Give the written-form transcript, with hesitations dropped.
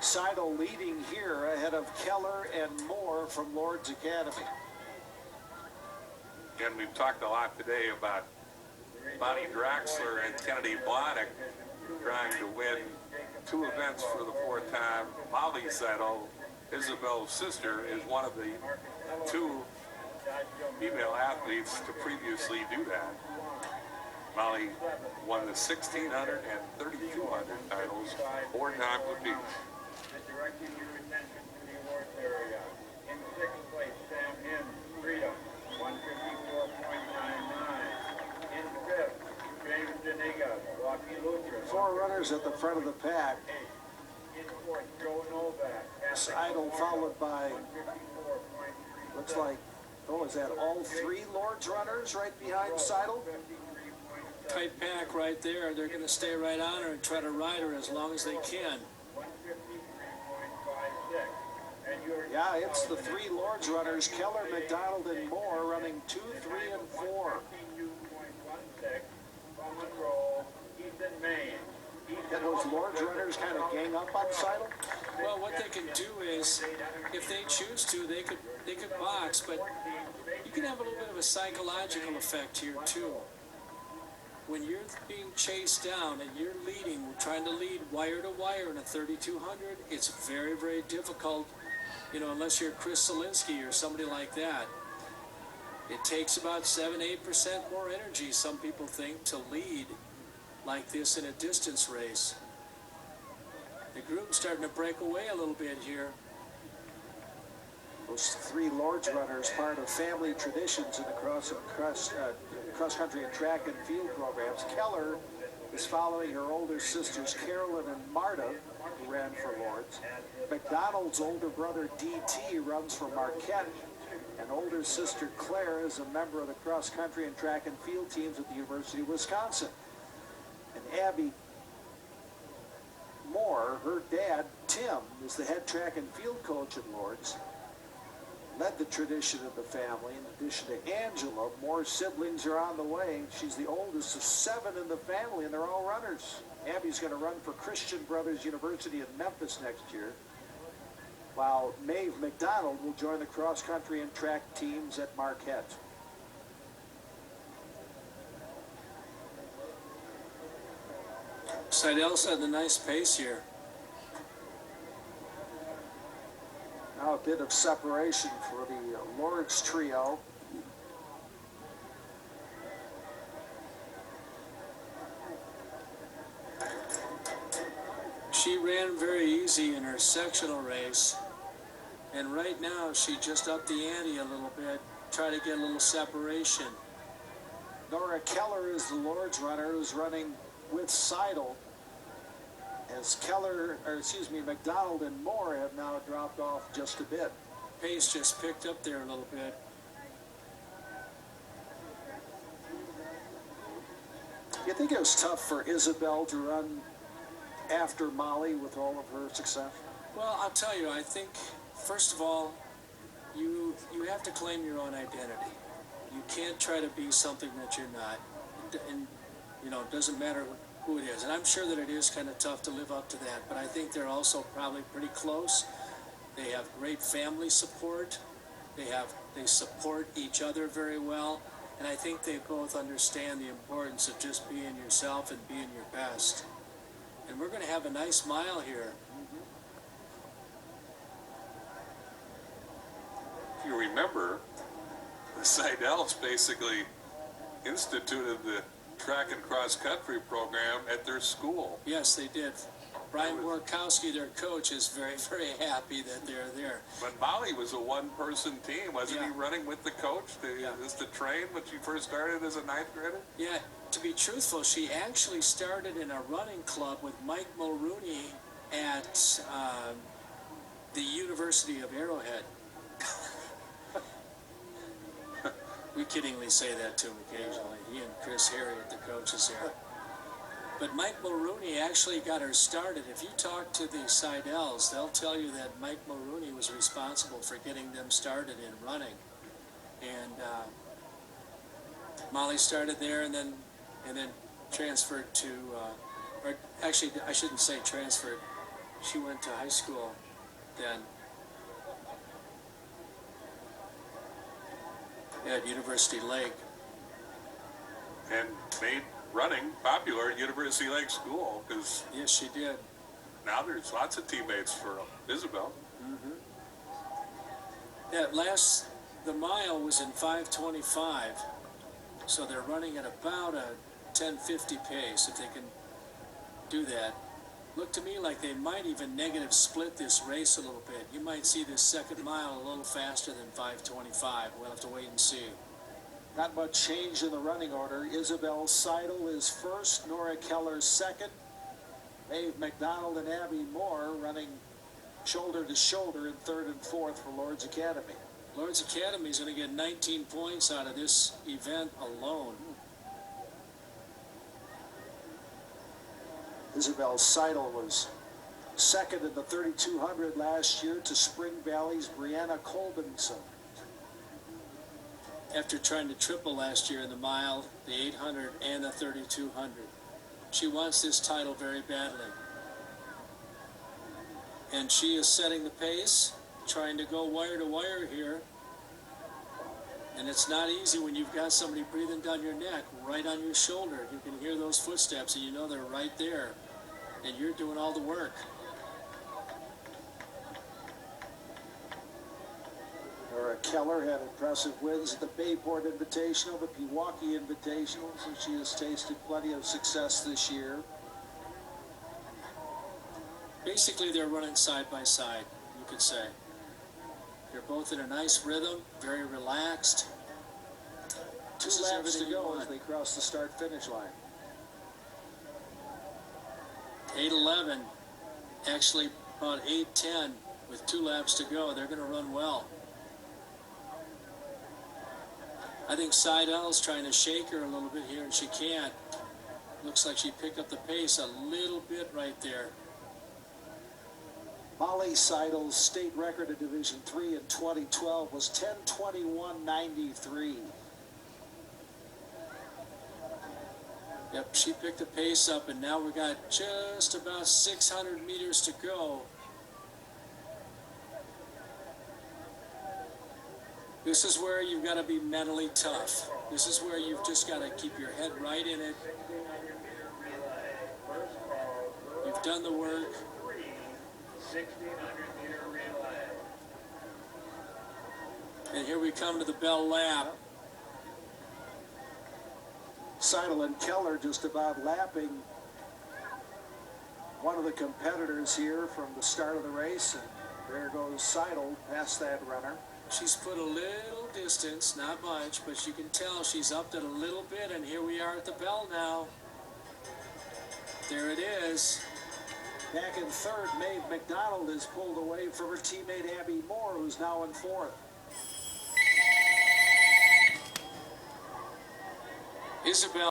Seidel leading here ahead of Keller and Moore from Lord's Academy. And we've talked a lot today about Bonnie Draxler and Kennedy Blonick trying to win 2 events for the 4th time. Molly Seidel, Isabel's sister, is one of the 2 female athletes to previously do that. Molly won the 1600 and 3200 titles 4 times apiece. Directing your attention to the awards area. In 6th place, Sam Hinn, Freedom, 154.99. In 5th, James Deniga, Rocky Lutheran. 4 runners at the front of the pack. In 4th, Joe Novak. Seidel followed by, looks like, oh, is that all 3 Lord's runners right behind Seidel? Tight pack right there. They're going to stay right on her and try to ride her as long as they can. Yeah, it's the 3 Lord's runners, Keller, McDonald, and Moore, running 2, 3, and 4. Can those Lord's runners kind of gang up on Seidel? Well, what they can do is, if they choose to, they could box, but you can have a little bit of a psychological effect here too. When you're being chased down and you're leading, trying to lead wire to wire in a 3200, it's very, very difficult. You know, unless you're Chris Zielinski or somebody like that. It takes about 7-8% more energy, some people think, to lead like this in a distance race. The group's starting to break away a little bit here. Those 3 Lord's runners, part of family traditions in the cross-country and track and field programs. Keller is following her older sisters, Carolyn and Marta, who ran for Lord's. McDonald's older brother, D.T., runs for Marquette. And older sister, Claire, is a member of the cross-country and track and field teams at the University of Wisconsin. And Abby Moore, her dad, Tim, is the head track and field coach at Lord's. Led the tradition of the family. In addition to Angela, more siblings are on the way. She's the oldest of 7 in the family, and they're all runners. Abby's going to run for Christian Brothers University in Memphis next year, while Maeve McDonald will join the cross-country and track teams at Marquette. Seidel's had a nice pace here. Now a bit of separation for the Lord's trio. She ran very easy in her sectional race, and right now she just upped the ante a little bit, try to get a little separation. Nora Keller is the Lord's runner who's running with Seidel, as McDonald and Moore have now dropped off just a bit. Pace just picked up there a little bit. You think it was tough for Isabel to run after Molly with all of her success? Well, I'll tell you, I think, first of all, you have to claim your own identity. You can't try to be something that you're not. And, you know, it doesn't matter who it is. And I'm sure that it is kind of tough to live up to that, but I think they're also probably pretty close. They have great family support. They support each other very well. And I think they both understand the importance of just being yourself and being your best. And we're going to have a nice mile here. If you remember, the Seidels basically instituted the track and cross country program at their school. Yes, they did. Brian Borkowski, their coach, is very, very happy that they're there. But Molly was a one-person team. Wasn't he running with the coach to train when she first started as a 9th grader? Yeah, to be truthful, she actually started in a running club with Mike Mulrooney at the University of Arrowhead. We kiddingly say that to him occasionally. He and Chris Harriott, the coaches there. But Mike Mulrooney actually got her started. If you talk to the Seidels, they'll tell you that Mike Mulrooney was responsible for getting them started in running. And Molly started there and then transferred to, or actually I shouldn't say transferred. She went to high school then at University Lake. And made running popular at University Lake School, because Yes, she did. now there's lots of teammates for Isabel. The mile was in 5:25, so they're running at about a 10:50 pace if they can do that. Looked to me like they might even negative split this race a little bit. You might see this second mile a little faster than 5:25. We'll have to wait and see. Not much change in the running order. Isabel Seidel is first, Nora Keller second, Maeve McDonald and Abby Moore running shoulder to shoulder in third and fourth for Lord's Academy. Lord's Academy is going to get 19 points out of this event alone. Isabel Seidel was second in the 3200 last year to Spring Valley's Brianna Colbinson. After trying to triple last year in the mile, the 800 and the 3200. She wants this title very badly. And she is setting the pace, trying to go wire to wire here. And it's not easy when you've got somebody breathing down your neck, right on your shoulder. You can hear those footsteps and you know they're right there. And you're doing all the work. Nora Keller had impressive wins at the Bayport Invitational, the Pewaukee Invitational, so she has tasted plenty of success this year. Basically, they're running side by side, you could say. They're both in a nice rhythm, very relaxed. Two This is laps everything to you go want. as they cross the start-finish line. 8:11, actually about 8:10 with 2 laps to go. They're going to run well. I think Seidel's trying to shake her a little bit here, and she can't. Looks like she picked up the pace a little bit right there. Molly Seidel's state record in Division III in 2012 was 10:21.93. Yep, she picked the pace up, and now we got just about 600 meters to go. This is where you've got to be mentally tough. This is where you've just got to keep your head right in it. You've done the work. 1,600-meter relay. And here we come to the bell lap. Seidel and Keller just about lapping one of the competitors here from the start of the race, and there goes Seidel past that runner. She's put a little distance, not much, but you can tell she's upped it a little bit, and here we are at the bell now. There it is. Back in third, Maeve McDonald is pulled away from her teammate Abby Moore, who's now in fourth. Isabel